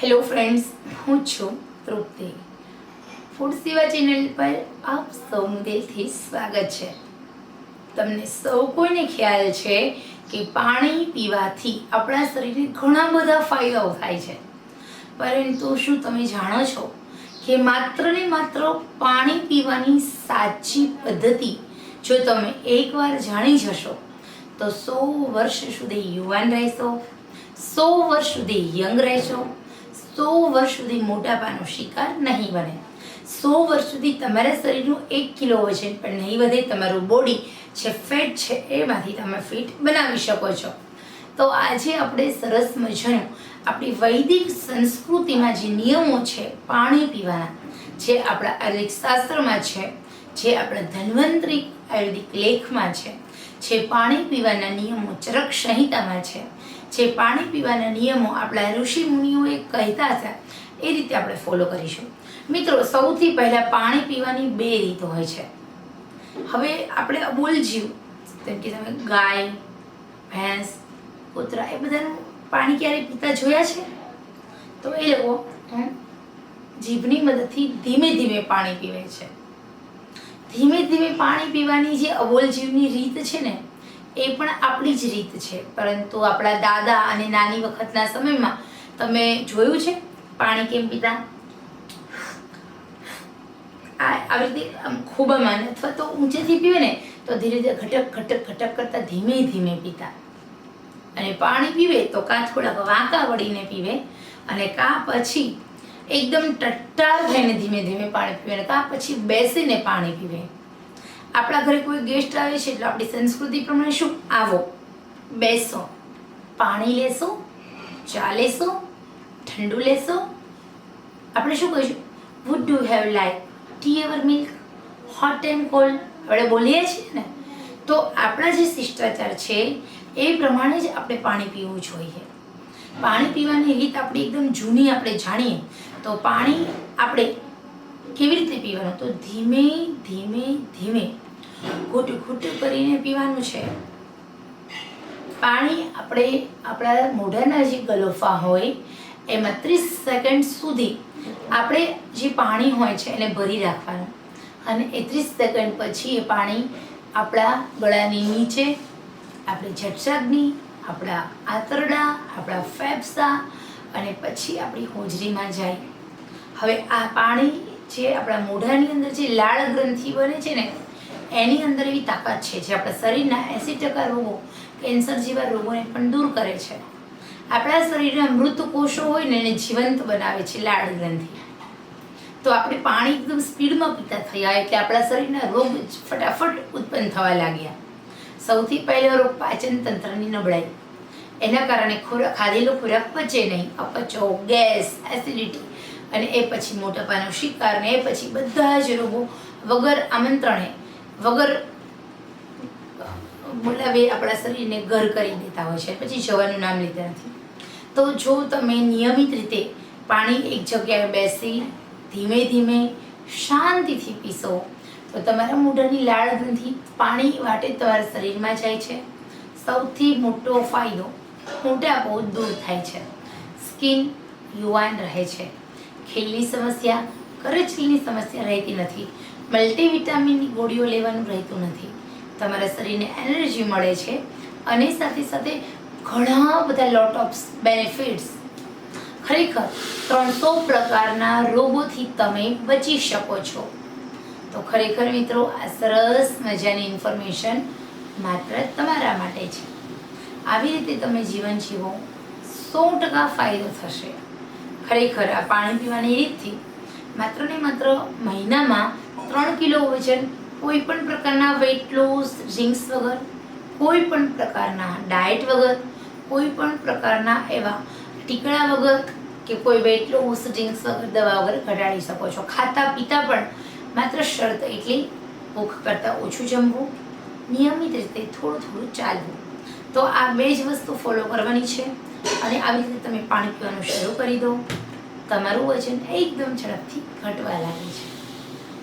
Hello friends, હું છું તૃપ્તિ. Food સેવા ચેનલ પર આપ સૌનું દિલથી સ્વાગત છે. તમને સૌ કોઈને ખ્યાલ છે કે પાણી પીવાથી આપણા શરીરને ઘણા બધા ફાયદાઓ થાય છે. પરંતુ શું તમે જાણો છો કે માત્ર ને માત્ર પાણી પીવાની સાચી પદ્ધતિ જો તમે એકવાર જાણી જશો તો 100 વર્ષ સુધી યુવાન રહેશો, 100 વર્ષ સુધી યંગ રહેશો, 100 વર્ષ સુધી મોટાપાનો શિકાર નહીં બને, 100 વર્ષ સુધી તમારા શરીરનું 1 કિલો વજન પણ નહીં વધે. તમારું બોડી જે ફેટ છે એમાંથી તમે ફિટ બનાવી શકો છો. તો આજે આપણે સરસ મજાનું આપણી વૈદિક સંસ્કૃતિમાં જે નિયમો છે પાણી પીવાના, જે આપણા આયુર્વેદિક શાસ્ત્રમાં છે, જે આપણા ધન્વંતરી આયુર્વેદિક લેખમાં છે, જે પાણી પીવાના નિયમો ચરક સંહિતામાં છે, જે પાણી પીવાના નિયમો આપણા ઋષિ મુનિઓએ કહેતા હતા, એ રીતે આપણે ફોલો કરીશું. મિત્રો, સૌથી પહેલા પાણી પીવાની 2 રીતો હોય છે. હવે આપણે અબોલ જીવ, જેમ કે તમે ગાય, ભેંસ, કૂતરા, એ બધાનું પાણી ક્યારે પીતા જોયા છે? તો એ લોકો જીભની મદદથી ધીમે ધીમે પાણી પીવે છે. ધીમે ધીમે પાણી પીવાની જે અબોલ જીવની રીત છે ને, એ પણ આપણી જ રીત છે. પરંતુ આપણા દાદા અને નાની વખતના સમયમાં તમે જોયું છે પાણી કેમ પીતા? આવી રીતે આમ ખૂબામાં અથવા તો ઊંચેથી પીવે ને તો ધીરે ધીરે ઘટક ઘટક ઘટક કરતા ધીમે ધીમે પીતા. અને પાણી પીવે તો કાં થોડાક વાંકા વળીને પીવે, અને કાં પછી એકદમ ટટ્ટાર થઈને ધીમે ધીમે પાણી પીવે, અને કાં પછી બેસીને પાણી પીવે. આપણા ઘરે કોઈ ગેસ્ટ આવે છે એટલે આપણી સંસ્કૃતિ પ્રમાણે શું? આવો, બેસો, પાણી લેશો, ચા લેશો, ઠંડુ લેશો. આપણે શું કહીશું? Wood do have like T ever milk, hot and cold? આપણે બોલીએ છીએ ને. તો આપણા જે શિષ્ટાચાર છે એ પ્રમાણે જ આપણે પાણી પીવું જોઈએ. પાણી પીવાની રીત આપણી એકદમ જૂની આપણે જાણીએ તો પાણી આપણે કેવી રીતે પીવાનું? તો ધીમે ધીમે ધીમે ઘૂંટ ઘૂંટ કરીને પીવાનું છે. પાણી આપણે આપણા મોઢાના જે ગલોફા હોય એમાં 30 સેકન્ડ સુધી આપણે જે પાણી હોય છે એને ભરી રાખવાનું, અને એ 30 સેકન્ડ પછી એ પાણી આપણા ગળાની નીચે, આપણે જઠરાગ્નિ, આપણા આંતરડા, આપણા ફેફસા અને પછી આપણી હોજરીમાં જાય. હવે આ પાણી જે આપણા મોઢાની અંદર જે લાળ ગ્રંથિ બને છે ને, એની અંદર એવી તાકાત છે જે આપણા શરીરના 80% રોગો, કેન્સર જેવા રોગોને પણ દૂર કરે છે. આપણા શરીરના મૃત કોષો હોય ને એને જીવંત બનાવે છે લાળ ગ્રંથિ. તો આપણે પાણી એકદમ સ્પીડમાં પીતા થયા એટલે આપણા શરીરના રોગ ફટાફટ ઉત્પન્ન થવા લાગ્યા. સૌથી પહેલો રોગ પાચન તંત્રની નબળાઈ. એના કારણે ખાધેલો ખોરાક પચે નહીં, અપચો, ગેસ, એસિડિટી, અને એ પછી મોટાપાનો શિકાર, ને એ પછી બધા જ રોગો વગર આમંત્રણે, વગર બોલાવે આપણા શરીરને ઘર કરી દેતા હોય છે, પછી જવાનું નામ લેતા નથી. તો જો તમે નિયમિત રીતે પાણી એક જગ્યાએ બેસી ધીમે ધીમે શાંતિથી પીશો તો તમારા મોઢાની લાળ ગ્રંથિ પાણી વાટે તમારા શરીરમાં જાય છે. સૌથી મોટો ફાયદો, મોટાપો દૂર થાય છે, સ્કિન યુવાન રહે છે, ખીલની સમસ્યા, કરચલીની સમસ્યા રહેતી નથી, મલ્ટીવિટામિનની ગોળીઓ લેવાનું રહેતું નથી, તમારા શરીરને એનર્જી મળે છે, અને સાથે સાથે ઘણા બધા લોટ ઓફ બેનિફિટ્સ. ખરેખર 300 પ્રકારના રોગોથી તમે બચી શકો છો. તો ખરેખર મિત્રો, આ સરસ મજાની ઇન્ફોર્મેશન માત્ર તમારા માટે છે. આવી રીતે તમે જીવન જીવો, 100% ફાયદો થશે. ખરેખર આ પાણી પીવાની રીતથી માત્ર ને માત્ર મહિનામાં 3 કિલો વજન, કોઈ પણ પ્રકારના વેઇટ લોસ ડ્રિંક્સ વગર, કોઈ પણ પ્રકારના ડાયટ વગર, કોઈ પણ પ્રકારના એવા ટીકડા વગર કે કોઈ વેઇટ લોસ ડ્રિંક્સ વગર, દવા વગર ઘટાડી શકો છો. ખાતા પીતા પણ માત્ર શરત એટલી, ભૂખ કરતાં ઓછું જમવું, નિયમિત રીતે થોડું થોડું ચાલવું. તો આ 2 જ વસ્તુ ફોલો કરવાની છે, અને આવી રીતે તમે પાણી પીવાનું શરૂ કરી દો, તમારું વજન એકદમ ઝડપથી ઘટવા લાગે છે.